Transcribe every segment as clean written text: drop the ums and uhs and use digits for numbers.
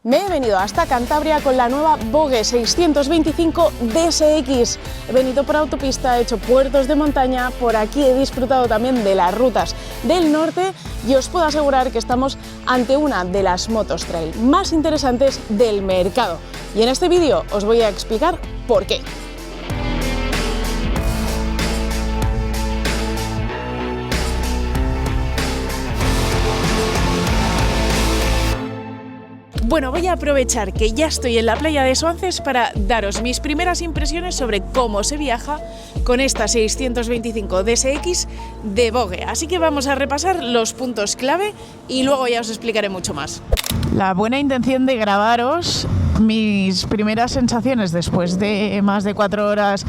Me he venido hasta Cantabria con la nueva Vogue 625 DSX. He venido por autopista, he hecho puertos de montaña, por aquí he disfrutado también de las rutas del norte y os puedo asegurar que estamos ante una de las motos trail más interesantes del mercado. Y en este vídeo os voy a explicar por qué. Bueno, voy a aprovechar que ya estoy en la playa de Suances para daros mis primeras impresiones sobre cómo se viaja con esta 625 DSX de Vogue. Así que vamos a repasar los puntos clave y luego ya os explicaré mucho más. La buena intención de grabaros mis primeras sensaciones después de más de 4 horas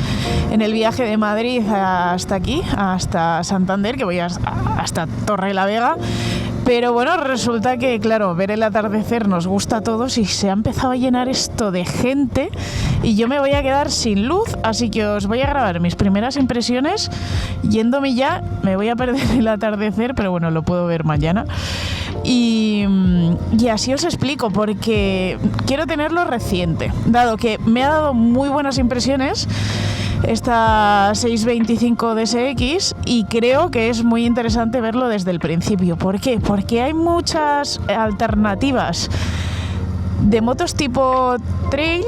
en el viaje de Madrid hasta aquí, hasta Santander, que voy hasta Torrelavega. Pero bueno, resulta que, claro, ver el atardecer nos gusta a todos y se ha empezado a llenar esto de gente y yo me voy a quedar sin luz, así que os voy a grabar mis primeras impresiones yéndome ya. Me voy a perder el atardecer, pero bueno, lo puedo ver mañana. Y así os explico, porque quiero tenerlo reciente, dado que me ha dado muy buenas impresiones esta 625 DSX y creo que es muy interesante verlo desde el principio. ¿Por qué? Porque hay muchas alternativas de motos tipo trail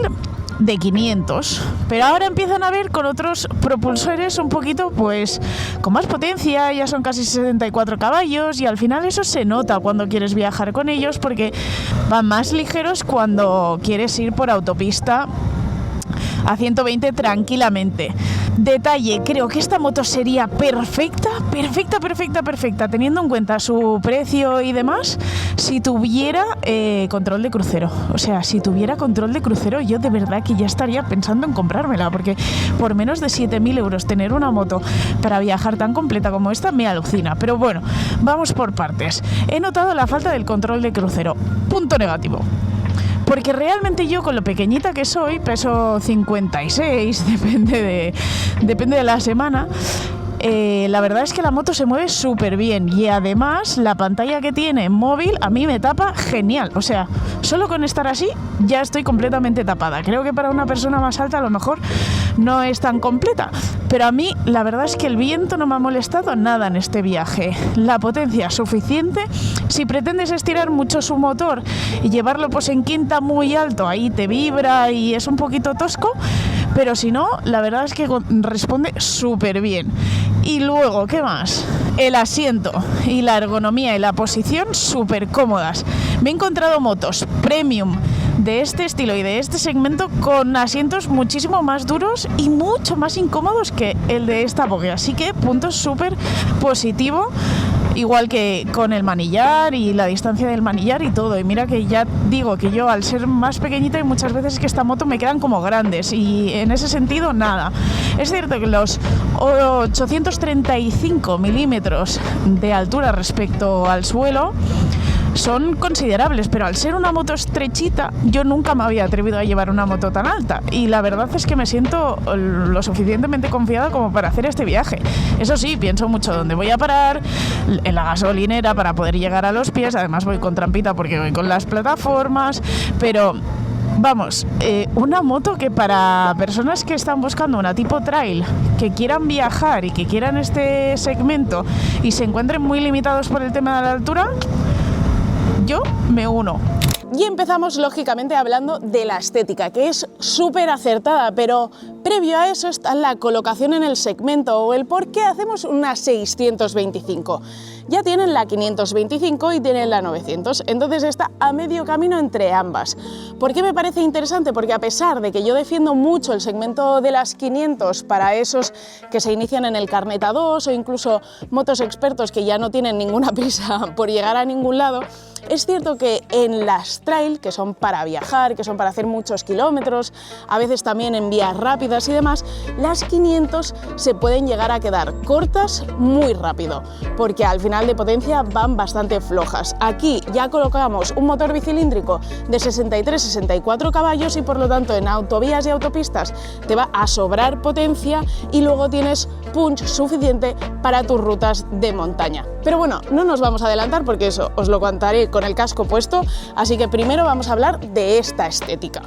de 500, pero ahora empiezan a ver con otros propulsores un poquito pues con más potencia, ya son casi 74 caballos y al final eso se nota cuando quieres viajar con ellos porque van más ligeros cuando quieres ir por autopista a 120 tranquilamente. Detalle, creo que esta moto sería perfecta, teniendo en cuenta su precio y demás, si tuviera control de crucero. O sea, si tuviera control de crucero, yo de verdad que ya estaría pensando en comprármela, porque por menos de 7.000 euros tener una moto para viajar tan completa como esta me alucina. Pero bueno, vamos por partes. He notado la falta del control de crucero. Punto negativo. Porque realmente yo, con lo pequeñita que soy, peso 56, depende de la semana, la verdad es que la moto se mueve súper bien y además la pantalla que tiene móvil a mí me tapa genial. O sea, solo con estar así ya estoy completamente tapada. Creo que para una persona más alta a lo mejor no es tan completa, pero a mí la verdad es que el viento no me ha molestado nada en este viaje. La potencia suficiente. Si pretendes estirar mucho su motor y llevarlo pues en quinta muy alto, ahí te vibra y es un poquito tosco, pero si no, la verdad es que responde súper bien. Y luego, ¿qué más? El asiento y la ergonomía y la posición súper cómodas. Me he encontrado motos premium de este estilo y de este segmento con asientos muchísimo más duros y mucho más incómodos que el de esta Vogue. Así que punto súper positivo. Igual que con el manillar y la distancia del manillar y todo. Y mira que ya digo que yo al ser más pequeñita y muchas veces que esta moto me quedan como grandes y en ese sentido nada. Es cierto que los 835 milímetros de altura respecto al suelo son considerables, pero al ser una moto estrechita yo nunca me había atrevido a llevar una moto tan alta y la verdad es que me siento lo suficientemente confiada como para hacer este viaje. Eso sí, pienso mucho dónde voy a parar, en la gasolinera para poder llegar a los pies, además voy con trampita porque voy con las plataformas, pero vamos, una moto que para personas que están buscando una tipo trail, que quieran viajar y que quieran este segmento y se encuentren muy limitados por el tema de la altura, yo me uno. Y empezamos lógicamente hablando de la estética, que es súper acertada, pero previo a eso está la colocación en el segmento o el por qué hacemos una 625. Ya tienen la 525 y tienen la 900, entonces está a medio camino entre ambas. ¿Por qué me parece interesante? Porque a pesar de que yo defiendo mucho el segmento de las 500 para esos que se inician en el Carnet A2 o incluso motos expertos que ya no tienen ninguna prisa por llegar a ningún lado, es cierto que en las trail, que son para viajar, que son para hacer muchos kilómetros, a veces también en vías rápidas, caídas y demás, las 500 se pueden llegar a quedar cortas muy rápido, porque al final de potencia van bastante flojas. Aquí ya colocamos un motor bicilíndrico de 63-64 caballos y por lo tanto en autovías y autopistas te va a sobrar potencia y luego tienes punch suficiente para tus rutas de montaña. Pero bueno, no nos vamos a adelantar porque eso os lo contaré con el casco puesto, así que primero vamos a hablar de esta estética.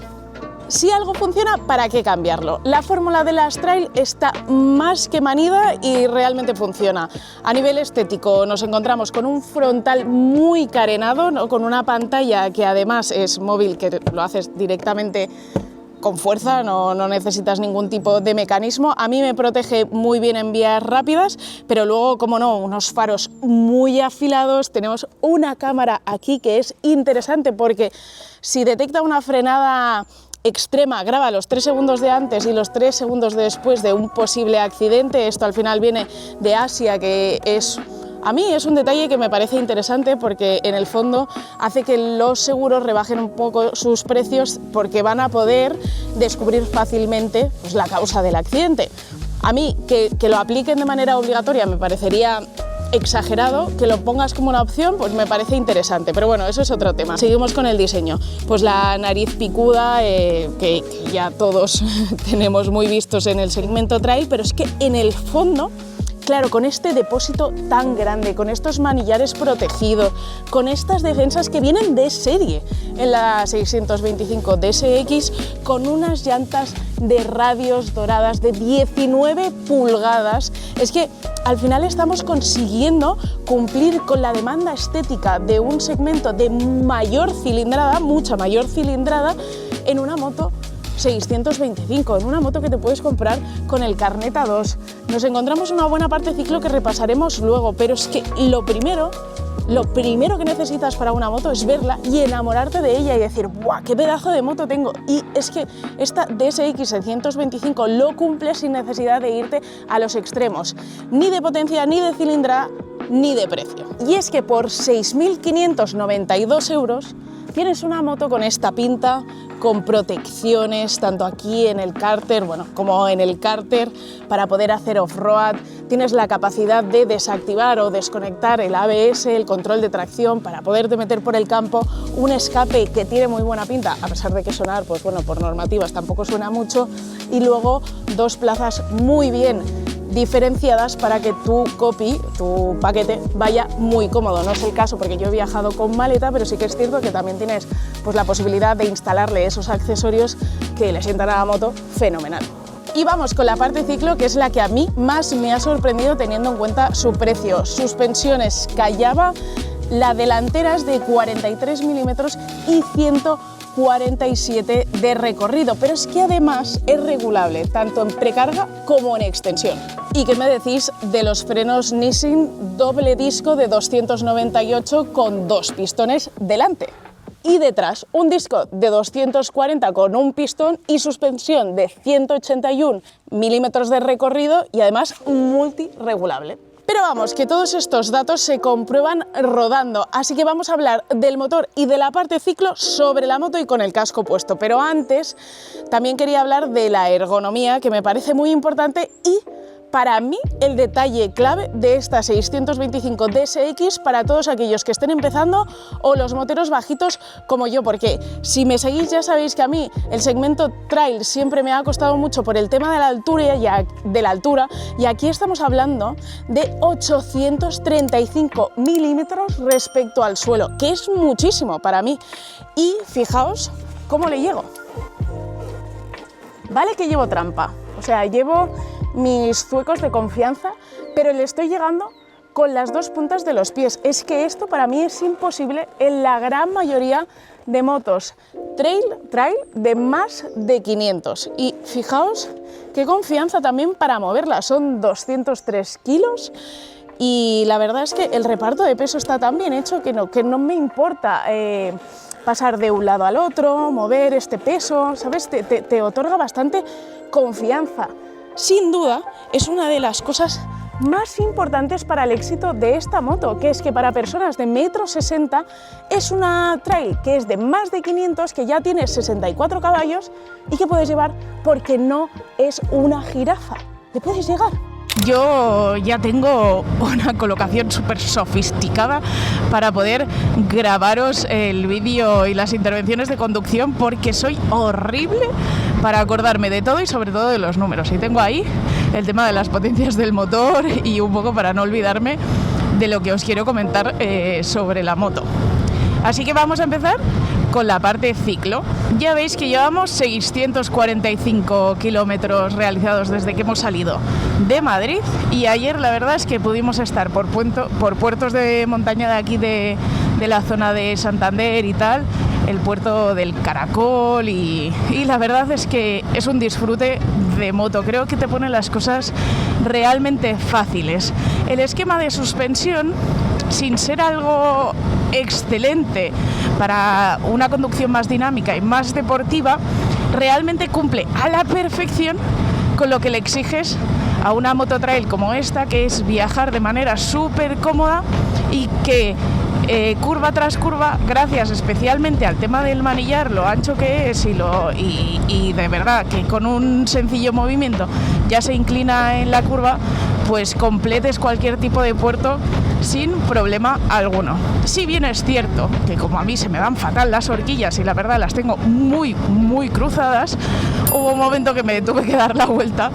Si algo funciona, ¿para qué cambiarlo? La fórmula de las Trail está más que manida y realmente funciona. A nivel estético nos encontramos con un frontal muy carenado, ¿no? Con una pantalla que además es móvil, que lo haces directamente con fuerza, no necesitas ningún tipo de mecanismo. A mí me protege muy bien en vías rápidas, pero luego, como no, unos faros muy afilados. Tenemos una cámara aquí que es interesante porque si detecta una frenada extrema, graba los 3 segundos de antes y los 3 segundos de después de un posible accidente. Esto al final viene de Asia, que a mí es un detalle que me parece interesante porque en el fondo hace que los seguros rebajen un poco sus precios porque van a poder descubrir fácilmente pues, la causa del accidente. A mí que lo apliquen de manera obligatoria me parecería exagerado, que lo pongas como una opción pues me parece interesante, pero bueno, eso es otro tema. Seguimos con el diseño, pues la nariz picuda que ya todos tenemos muy vistos en el segmento trail, pero es que en el fondo, claro, con este depósito tan grande, con estos manillares protegidos, con estas defensas que vienen de serie en la 625 DSX, con unas llantas de radios doradas de 19 pulgadas, es que al final estamos consiguiendo cumplir con la demanda estética de un segmento de mayor cilindrada, mucha mayor cilindrada, en una moto 625, en una moto que te puedes comprar con el carnet A2. Nos encontramos una buena parte ciclo que repasaremos luego, pero es que lo primero que necesitas para una moto es verla y enamorarte de ella y decir, ¡buah, qué pedazo de moto tengo! Y es que esta DSX 625 lo cumple sin necesidad de irte a los extremos, ni de potencia, ni de cilindrada, ni de precio. Y es que por 6.592 euros tienes una moto con esta pinta, con protecciones, tanto aquí en el cárter, bueno, como en el cárter, para poder hacer off-road. Tienes la capacidad de desactivar o desconectar el ABS, el control de tracción, para poderte meter por el campo. Un escape que tiene muy buena pinta, a pesar de que sonar, pues bueno, por normativas tampoco suena mucho. Y luego 2 plazas muy bien diferenciadas para que tu paquete vaya muy cómodo. No es el caso porque yo he viajado con maleta, pero sí que es cierto que también tienes pues, la posibilidad de instalarle esos accesorios que le sientan a la moto fenomenal. Y vamos con la parte ciclo, que es la que a mí más me ha sorprendido teniendo en cuenta su precio. Suspensiones Callaba, la delantera es de 43 milímetros y 147 de recorrido, pero es que además es regulable tanto en precarga como en extensión. ¿Y qué me decís de los frenos Nissin doble disco de 298 con 2 pistones delante? Y detrás un disco de 240 con un pistón y suspensión de 181 milímetros de recorrido y además multiregulable. Pero vamos, que todos estos datos se comprueban rodando, así que vamos a hablar del motor y de la parte ciclo sobre la moto y con el casco puesto. Pero antes también quería hablar de la ergonomía, que me parece muy importante y para mí el detalle clave de esta 625 DSX para todos aquellos que estén empezando o los moteros bajitos como yo, porque si me seguís ya sabéis que a mí el segmento trail siempre me ha costado mucho por el tema de la altura y aquí estamos hablando de 835 milímetros respecto al suelo, que es muchísimo para mí. Y fijaos cómo le llego. Vale que llevo trampa, o sea, llevo mis zuecos de confianza, pero le estoy llegando con las 2 puntas de los pies. Es que esto para mí es imposible en la gran mayoría de motos trail de más de 500. Y fijaos qué confianza también para moverla, son 203 kilos. Y la verdad es que el reparto de peso está tan bien hecho que no me importa pasar de un lado al otro, mover este peso, ¿sabes? Te otorga bastante confianza. Sin duda, es una de las cosas más importantes para el éxito de esta moto, que es que para personas de 1,60 m es una trail que es de más de 500, que ya tiene 64 caballos y que puedes llevar porque no es una jirafa. ¿Le puedes llegar? Yo ya tengo una colocación súper sofisticada para poder grabaros el vídeo y las intervenciones de conducción, porque soy horrible para acordarme de todo y sobre todo de los números. Y tengo ahí el tema de las potencias del motor y un poco para no olvidarme de lo que os quiero comentar sobre la moto. Así que vamos a empezar con la parte ciclo. Ya veis que llevamos 645 kilómetros realizados desde que hemos salido de Madrid, y ayer la verdad es que pudimos estar por puertos de montaña de aquí de la zona de Santander y tal, el puerto del Caracol, y la verdad es que es un disfrute de moto. Creo que te pone las cosas realmente fáciles. El esquema de suspensión, sin ser algo excelente para una conducción más dinámica y más deportiva, realmente cumple a la perfección con lo que le exiges a una mototrail como esta, que es viajar de manera súper cómoda y que curva tras curva, gracias especialmente al tema del manillar, lo ancho que es y de verdad que con un sencillo movimiento ya se inclina en la curva, pues completes cualquier tipo de puerto sin problema alguno. Si bien es cierto que como a mí se me dan fatal las horquillas y la verdad las tengo muy cruzadas, hubo un momento que me tuve que dar la vuelta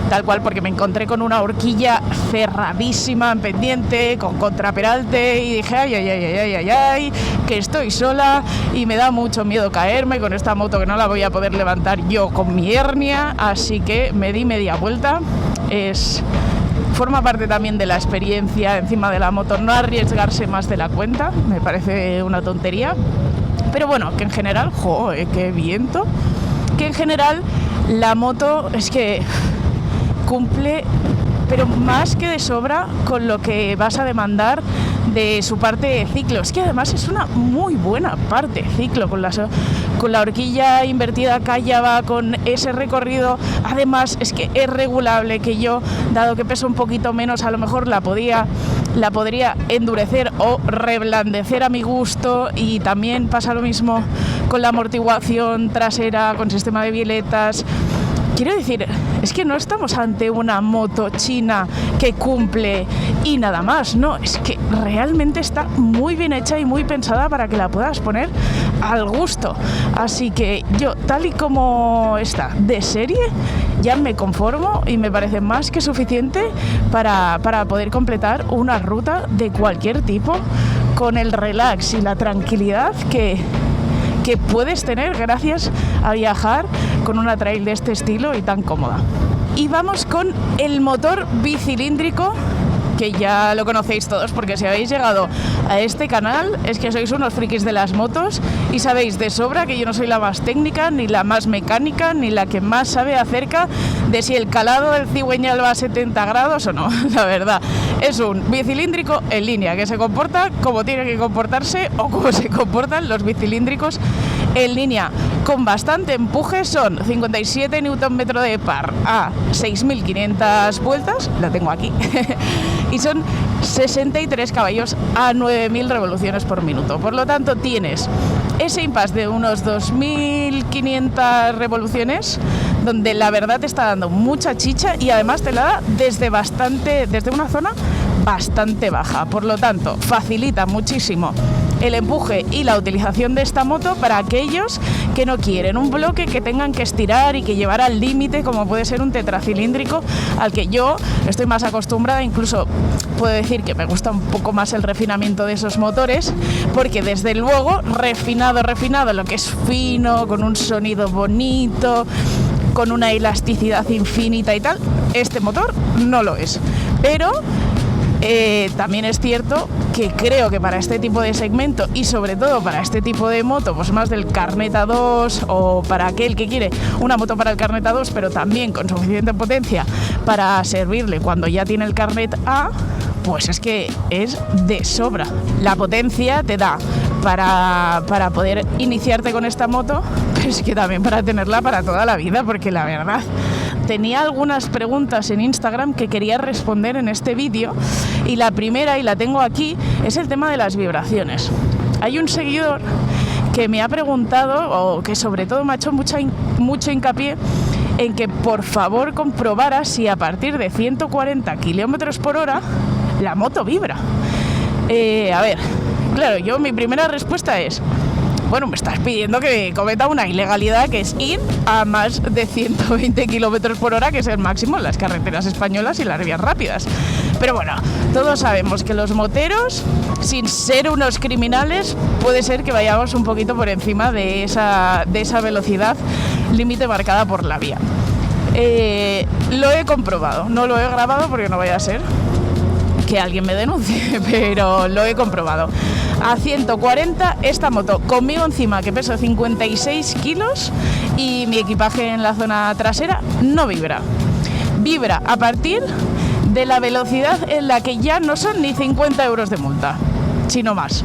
tal cual, porque me encontré con una horquilla cerradísima en pendiente, con contraperalte, y dije ay, que estoy sola y me da mucho miedo caerme con esta moto, que no la voy a poder levantar yo con mi hernia, así que me di media vuelta. Forma parte también de la experiencia encima de la moto, no arriesgarse más de la cuenta, me parece una tontería, pero bueno, que en general, qué viento, que en general la moto es que cumple, pero más que de sobra, con lo que vas a demandar de su parte de ciclo. Es que además es una muy buena parte ciclo, con la horquilla invertida callada, con ese recorrido. Además es que es regulable, que yo, dado que peso un poquito menos, a lo mejor la podría endurecer o reblandecer a mi gusto, y también pasa lo mismo con la amortiguación trasera, con sistema de bieletas. Quiero decir, es que no estamos ante una moto china que cumple y nada más, no, es que realmente está muy bien hecha y muy pensada para que la puedas poner al gusto. Así que yo, tal y como está de serie, ya me conformo y me parece más que suficiente para poder completar una ruta de cualquier tipo con el relax y la tranquilidad que puedes tener gracias a viajar con una trail de este estilo y tan cómoda. Y vamos con el motor bicilíndrico, que ya lo conocéis todos, porque si habéis llegado a este canal es que sois unos frikis de las motos y sabéis de sobra que yo no soy la más técnica, ni la más mecánica, ni la que más sabe acerca de si el calado del cigüeñal va a 70 grados o no. La verdad, es un bicilíndrico en línea, que se comporta como tiene que comportarse, o como se comportan los bicilíndricos en línea, con bastante empuje. Son 57 Nm de par a 6.500 vueltas, la tengo aquí, y son 63 caballos a 9.000 revoluciones por minuto. Por lo tanto, tienes ese impasse de unos 2.500 revoluciones, donde la verdad te está dando mucha chicha, y además te la da desde una zona bastante baja. Por lo tanto, facilita muchísimo el empuje y la utilización de esta moto para aquellos que no quieren un bloque que tengan que estirar y que llevar al límite, como puede ser un tetracilíndrico, al que yo estoy más acostumbrada. Incluso puedo decir que me gusta un poco más el refinamiento de esos motores, porque desde luego refinado, lo que es fino, con un sonido bonito, con una elasticidad infinita y tal, este motor no lo es. Pero también es cierto que creo que para este tipo de segmento, y sobre todo para este tipo de moto, pues más del Carnet A2, o para aquel que quiere una moto para el Carnet A2, pero también con suficiente potencia para servirle cuando ya tiene el Carnet A, pues es que es de sobra. La potencia te da para poder iniciarte con esta moto, pero es que también para tenerla para toda la vida, porque la verdad, tenía algunas preguntas en Instagram que quería responder en este vídeo, y la primera, y la tengo aquí, es el tema de las vibraciones. Hay un seguidor que me ha preguntado, o que sobre todo me ha hecho mucho hincapié en que por favor comprobara si a partir de 140 km por hora la moto vibra. A ver, claro, mi primera respuesta es: bueno, me estás pidiendo que cometa una ilegalidad, que es ir a más de 120 km por hora, que es el máximo en las carreteras españolas y las vías rápidas. Pero bueno, todos sabemos que los moteros, sin ser unos criminales, puede ser que vayamos un poquito por encima de esa velocidad límite marcada por la vía. Lo he comprobado, no lo he grabado porque no vaya a ser que alguien me denuncie, pero lo he comprobado. A 140 esta moto, conmigo encima, que peso 56 kilos y mi equipaje en la zona trasera, no vibra. Vibra a partir de la velocidad en la que ya no son ni 50 euros de multa, sino más.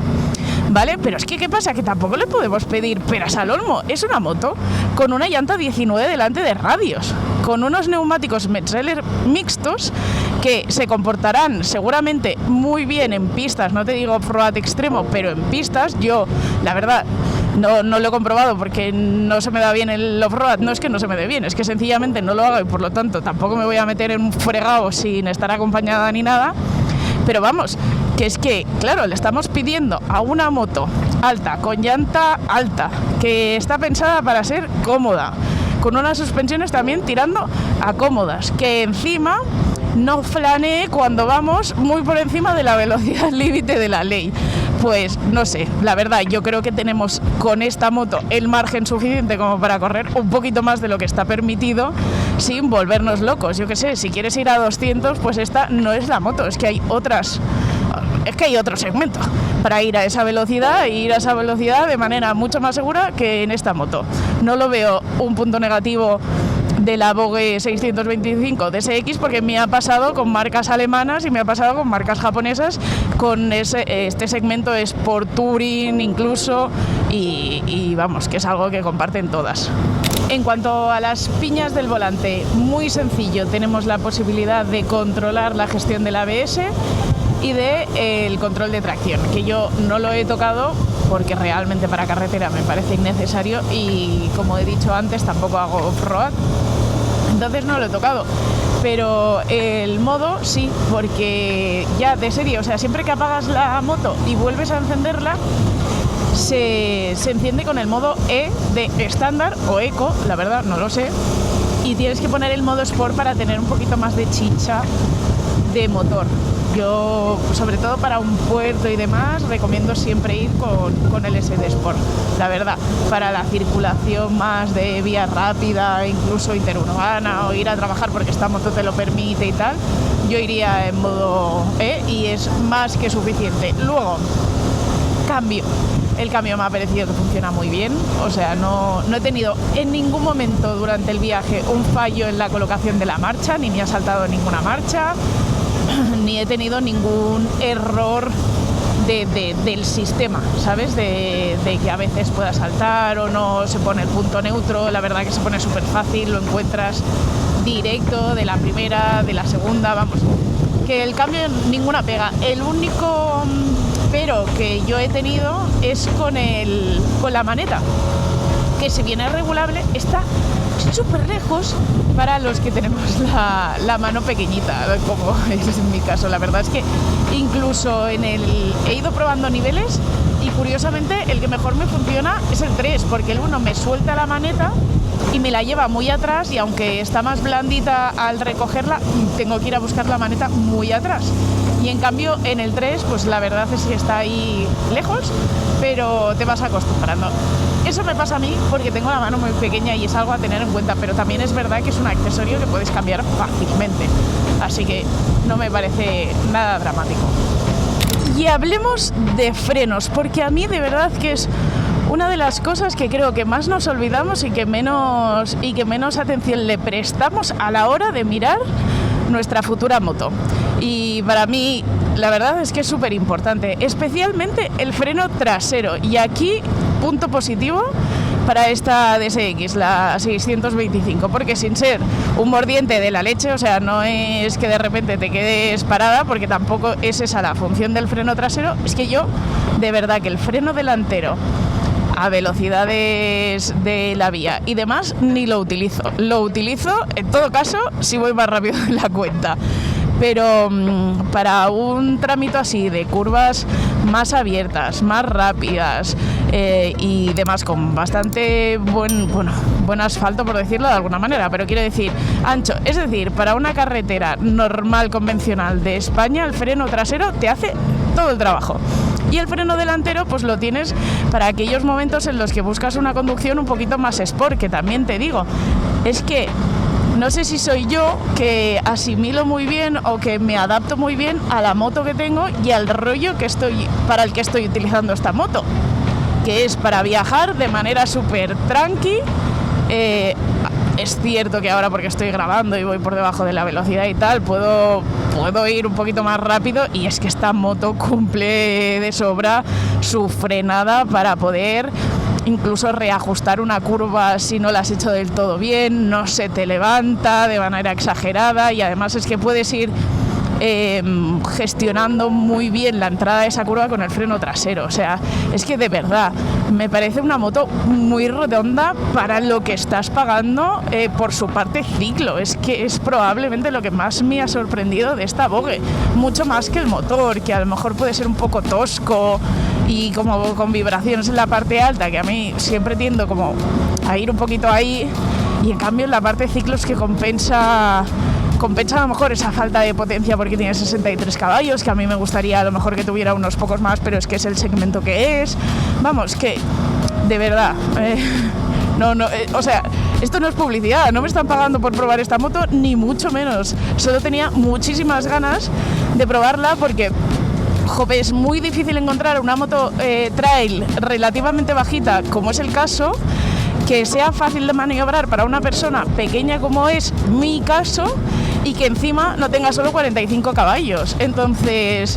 ¿Vale? Pero es que, ¿qué pasa? Que tampoco le podemos pedir peras al olmo. Es una moto con una llanta 19 delante de radios, con unos neumáticos Metzeler mixtos que se comportarán seguramente muy bien en pistas, no te digo off-road extremo, pero en pistas. Yo, la verdad, no lo he comprobado porque no se me da bien el off-road. No es que no se me dé bien, es que sencillamente no lo hago y por lo tanto tampoco me voy a meter en un fregado sin estar acompañada ni nada. Pero vamos, que es que, claro, le estamos pidiendo a una moto alta, con llanta alta, que está pensada para ser cómoda, con unas suspensiones también tirando a cómodas, que encima no flanee cuando vamos muy por encima de la velocidad límite de la ley. Pues no sé, la verdad, yo creo que tenemos con esta moto el margen suficiente como para correr un poquito más de lo que está permitido sin volvernos locos. Yo qué sé, si quieres ir a 200, pues esta no es la moto, es que hay otro segmento para ir a esa velocidad, e ir a esa velocidad de manera mucho más segura que en esta moto. No lo veo un punto negativo de la Vogue 625 DSX, porque me ha pasado con marcas alemanas y me ha pasado con marcas japonesas, con este segmento Sport Touring incluso, y vamos, que es algo que comparten todas. En cuanto a las piñas del volante, muy sencillo, tenemos la posibilidad de controlar la gestión del ABS y el control de tracción, que yo no lo he tocado porque realmente para carretera me parece innecesario y, como he dicho antes, tampoco hago off-road, entonces no lo he tocado. Pero el modo sí, porque ya de serie, o sea, siempre que apagas la moto y vuelves a encenderla, se enciende con el modo E de estándar o eco, la verdad no lo sé, y tienes que poner el modo Sport para tener un poquito más de chicha de motor. Yo, sobre todo para un puerto y demás, recomiendo siempre ir con el SD Sport, la verdad. Para la circulación más de vía rápida, incluso interurbana, o ir a trabajar porque esta moto te lo permite y tal, yo iría en modo E y es más que suficiente. Luego, cambio. El cambio me ha parecido que funciona muy bien, o sea, no he tenido en ningún momento durante el viaje un fallo en la colocación de la marcha, ni me ha saltado ninguna marcha, ni he tenido ningún error del sistema, ¿sabes? De que a veces pueda saltar o no se pone el punto neutro. La verdad que se pone súper fácil, lo encuentras directo de la primera, de la segunda, vamos. Que el cambio ninguna pega. El único pero que yo he tenido es con la maneta, que si bien es regulable, está súper lejos para los que tenemos la mano pequeñita, como es en mi caso. La verdad es que incluso he ido probando niveles y curiosamente el que mejor me funciona es el 3, porque el 1 me suelta la maneta y me la lleva muy atrás, y aunque está más blandita al recogerla, tengo que ir a buscar la maneta muy atrás. Y en cambio en el 3, pues la verdad es que está ahí lejos, pero te vas acostumbrando. Eso me pasa a mí porque tengo la mano muy pequeña y es algo a tener en cuenta, pero también es verdad que es un accesorio que puedes cambiar fácilmente, así que no me parece nada dramático. Y hablemos de frenos, porque a mí de verdad que es una de las cosas que creo que más nos olvidamos y que menos atención le prestamos a la hora de mirar nuestra futura moto. Y para mí la verdad es que es súper importante, especialmente el freno trasero. Y aquí, punto positivo, para esta DSX, la 625, porque sin ser un mordiente de la leche, o sea, no es que de repente te quedes parada, porque tampoco es esa la función del freno trasero. Es que yo, de verdad, que el freno delantero a velocidades de la vía y demás ni lo utilizo. Lo utilizo, en todo caso, si voy más rápido de la cuenta. Pero para un trámite así de curvas más abiertas, más rápidas y demás, con bastante buen asfalto, por decirlo de alguna manera, pero quiero decir ancho, es decir, para una carretera normal, convencional de España, el freno trasero te hace todo el trabajo. Y el freno delantero pues lo tienes para aquellos momentos en los que buscas una conducción un poquito más sport, que también te digo, es que no sé si soy yo que asimilo muy bien o que me adapto muy bien a la moto que tengo y al rollo para el que estoy utilizando esta moto, que es para viajar de manera súper tranqui. Es cierto que ahora, porque estoy grabando y voy por debajo de la velocidad y tal, puedo ir un poquito más rápido, y es que esta moto cumple de sobra su frenada para poder incluso reajustar una curva si no la has hecho del todo bien, no se te levanta de manera exagerada, y además es que puedes ir gestionando muy bien la entrada de esa curva con el freno trasero. O sea, es que de verdad me parece una moto muy redonda para lo que estás pagando por su parte ciclo. Es que es probablemente lo que más me ha sorprendido de esta Vogue, mucho más que el motor, que a lo mejor puede ser un poco tosco y como con vibraciones en la parte alta, que a mí siempre tiendo como a ir un poquito ahí, y en cambio en la parte ciclo es que compensa a lo mejor esa falta de potencia, porque tiene 63 caballos, que a mí me gustaría a lo mejor que tuviera unos pocos más, pero es que es el segmento que es. Vamos, que de verdad, o sea, esto no es publicidad, no me están pagando por probar esta moto, ni mucho menos. Solo tenía muchísimas ganas de probarla, porque jope, es muy difícil encontrar una moto trail relativamente bajita, como es el caso, que sea fácil de maniobrar para una persona pequeña como es mi caso, y que encima no tenga solo 45 caballos. Entonces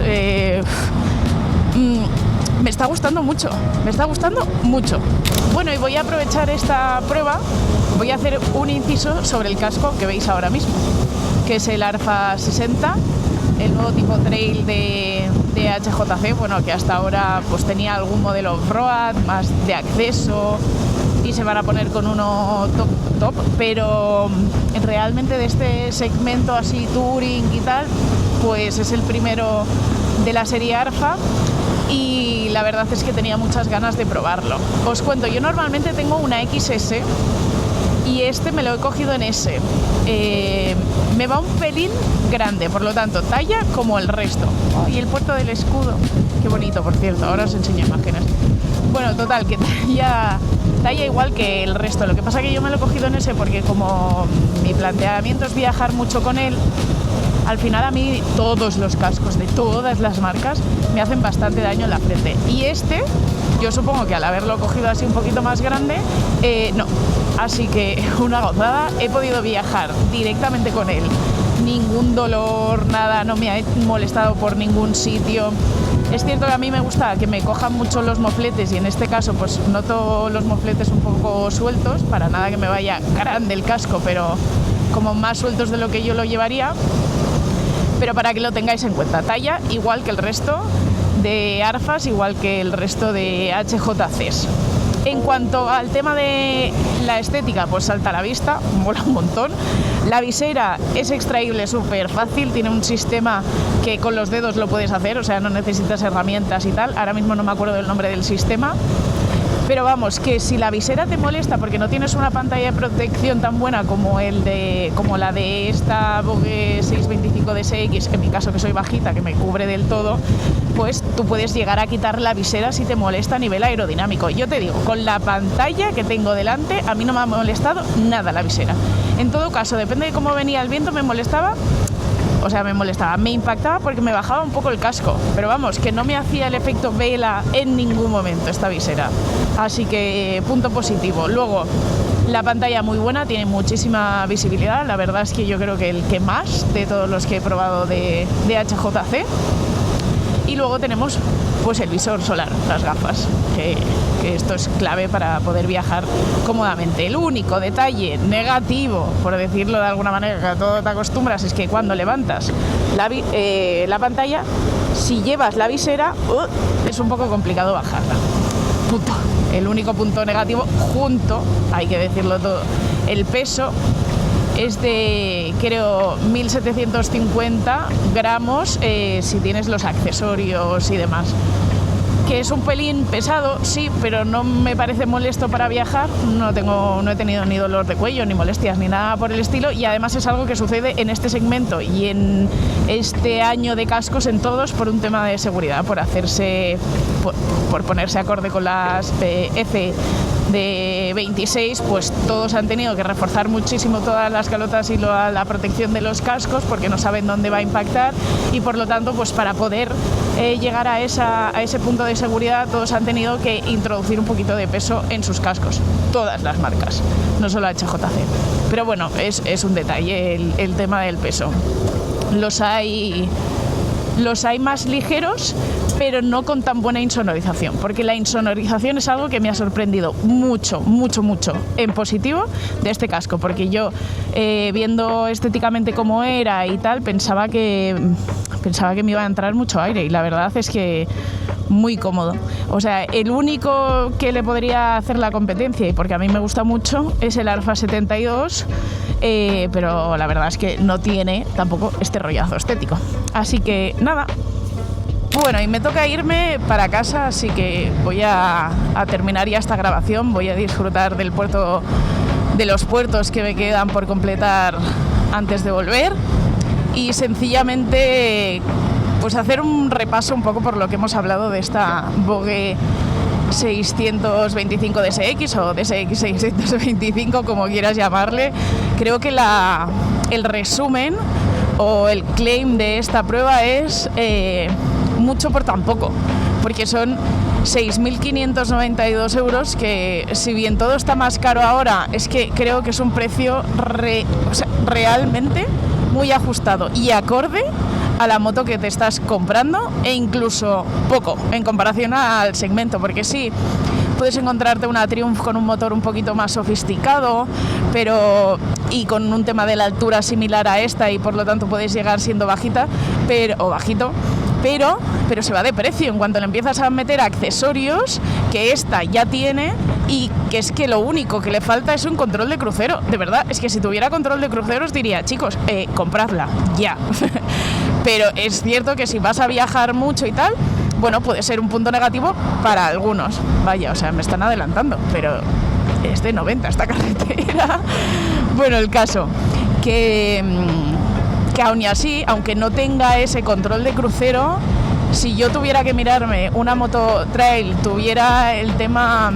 me está gustando mucho. Bueno, y voy a aprovechar esta prueba, voy a hacer un inciso sobre el casco que veis ahora mismo, que es el Arfa 60, el nuevo tipo trail de HJC, bueno, que hasta ahora pues tenía algún modelo off-road más de acceso, y se van a poner con uno top, pero realmente de este segmento así touring y tal, pues es el primero de la serie Arfa, y la verdad es que tenía muchas ganas de probarlo. Os cuento, yo normalmente tengo una XS y este me lo he cogido en S. Me va un pelín grande, por lo tanto, talla como el resto. Oh, y el puerto del escudo, qué bonito, por cierto, ahora os enseño imágenes. Bueno, total, que talla igual que el resto. Lo que pasa es que yo me lo he cogido en ese porque como mi planteamiento es viajar mucho con él, al final a mí todos los cascos de todas las marcas me hacen bastante daño en la frente. Y este, yo supongo que al haberlo cogido así un poquito más grande, no. Así que una gozada, he podido viajar directamente con él. Ningún dolor, nada, no me ha molestado por ningún sitio. Es cierto que a mí me gusta que me cojan mucho los mofletes, y en este caso pues noto los mofletes un poco sueltos, para nada que me vaya grande el casco, pero como más sueltos de lo que yo lo llevaría. Pero para que lo tengáis en cuenta, talla igual que el resto de Arfas, igual que el resto de HJCs. En cuanto al tema de la estética, pues salta a la vista, mola un montón. La visera es extraíble súper fácil, tiene un sistema que con los dedos lo puedes hacer, o sea, no necesitas herramientas y tal. Ahora mismo no me acuerdo del nombre del sistema. Pero vamos, que si la visera te molesta porque no tienes una pantalla de protección tan buena como la de esta Vogue 625 DSX, en mi caso que soy bajita, que me cubre del todo, pues tú puedes llegar a quitar la visera si te molesta a nivel aerodinámico. Yo te digo, con la pantalla que tengo delante, a mí no me ha molestado nada la visera. En todo caso, depende de cómo venía el viento, me molestaba, me impactaba porque me bajaba un poco el casco, pero vamos, que no me hacía el efecto vela en ningún momento esta visera, así que punto positivo. Luego, la pantalla muy buena, tiene muchísima visibilidad, la verdad es que yo creo que el que más de todos los que he probado de HJC. Y luego tenemos pues el visor solar, las gafas, que esto es clave para poder viajar cómodamente. El único detalle negativo, por decirlo de alguna manera, que a todo te acostumbras, es que cuando levantas la pantalla, si llevas la visera, es un poco complicado bajarla. Punto. El único punto negativo, hay que decirlo todo, el peso es de, creo, 1750 gramos si tienes los accesorios y demás. Que es un pelín pesado, sí, pero no me parece molesto para viajar. No he tenido ni dolor de cuello, ni molestias, ni nada por el estilo. Y además es algo que sucede en este segmento y en este año de cascos en todos por un tema de seguridad, por ponerse acorde con las F de 26, pues todos han tenido que reforzar muchísimo todas las calotas y la protección de los cascos porque no saben dónde va a impactar y por lo tanto pues para poder llegar a ese punto de seguridad todos han tenido que introducir un poquito de peso en sus cascos, todas las marcas, no solo HJC, pero bueno, es un detalle el tema del peso. Los hay más ligeros, pero no con tan buena insonorización, porque la insonorización es algo que me ha sorprendido mucho en positivo de este casco, porque yo viendo estéticamente cómo era y tal, pensaba que me iba a entrar mucho aire y la verdad es que muy cómodo. O sea, el único que le podría hacer la competencia, y porque a mí me gusta mucho, es el Alpha 72, pero la verdad es que no tiene tampoco este rollazo estético. Así que nada. Bueno, y me toca irme para casa, así que voy a terminar ya esta grabación, voy a disfrutar de los puertos que me quedan por completar antes de volver y sencillamente pues hacer un repaso un poco por lo que hemos hablado de esta Vogue 625 DSX o DSX 625, como quieras llamarle. Creo que el resumen o el claim de esta prueba es mucho por tan poco, porque son 6.592 euros, que si bien todo está más caro ahora, es que creo que es un precio realmente muy ajustado y acorde a la moto que te estás comprando, e incluso poco en comparación al segmento, porque sí, puedes encontrarte una Triumph con un motor un poquito más sofisticado, y con un tema de la altura similar a esta, y por lo tanto puedes llegar siendo bajito, pero se va de precio en cuanto le empiezas a meter accesorios que esta ya tiene, y que es que lo único que le falta es un control de crucero. De verdad, es que si tuviera control de crucero os diría, chicos, compradla ya. Pero es cierto que si vas a viajar mucho y tal, bueno, puede ser un punto negativo para algunos. Vaya, o sea, me están adelantando, pero es de 90 esta carretera. Bueno, el caso, que aún así, aunque no tenga ese control de crucero, si yo tuviera que mirarme una moto trail, tuviera el tema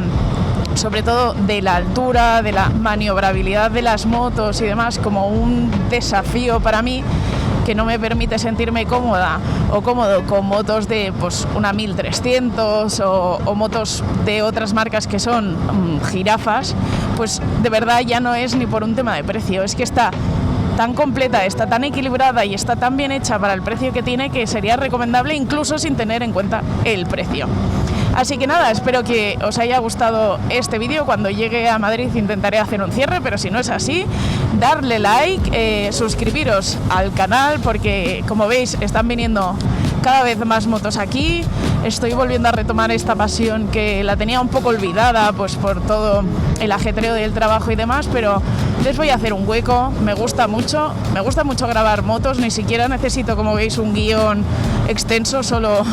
sobre todo de la altura, de la maniobrabilidad de las motos y demás como un desafío para mí, que no me permite sentirme cómoda o cómodo con motos de pues una 1300 o motos de otras marcas que son jirafas, pues de verdad ya no es ni por un tema de precio, es que está tan completa, está tan equilibrada y está tan bien hecha para el precio que tiene, que sería recomendable incluso sin tener en cuenta el precio. Así que nada, espero que os haya gustado este vídeo. Cuando llegue a Madrid intentaré hacer un cierre, pero si no es así, darle like, suscribiros al canal, porque como veis están viniendo cada vez más motos aquí. Estoy volviendo a retomar esta pasión que la tenía un poco olvidada pues por todo el ajetreo del trabajo y demás, pero les voy a hacer un hueco. Me gusta mucho grabar motos, ni siquiera necesito, como veis, un guión extenso, solo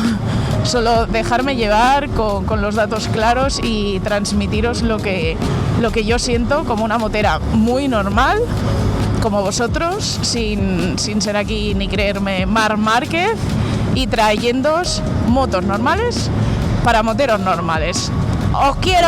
dejarme llevar con los datos claros y transmitiros lo que yo siento como una motera muy normal, como vosotros, sin ser aquí ni creerme Marc Márquez, y trayéndoos motos normales para moteros normales. ¡Os quiero!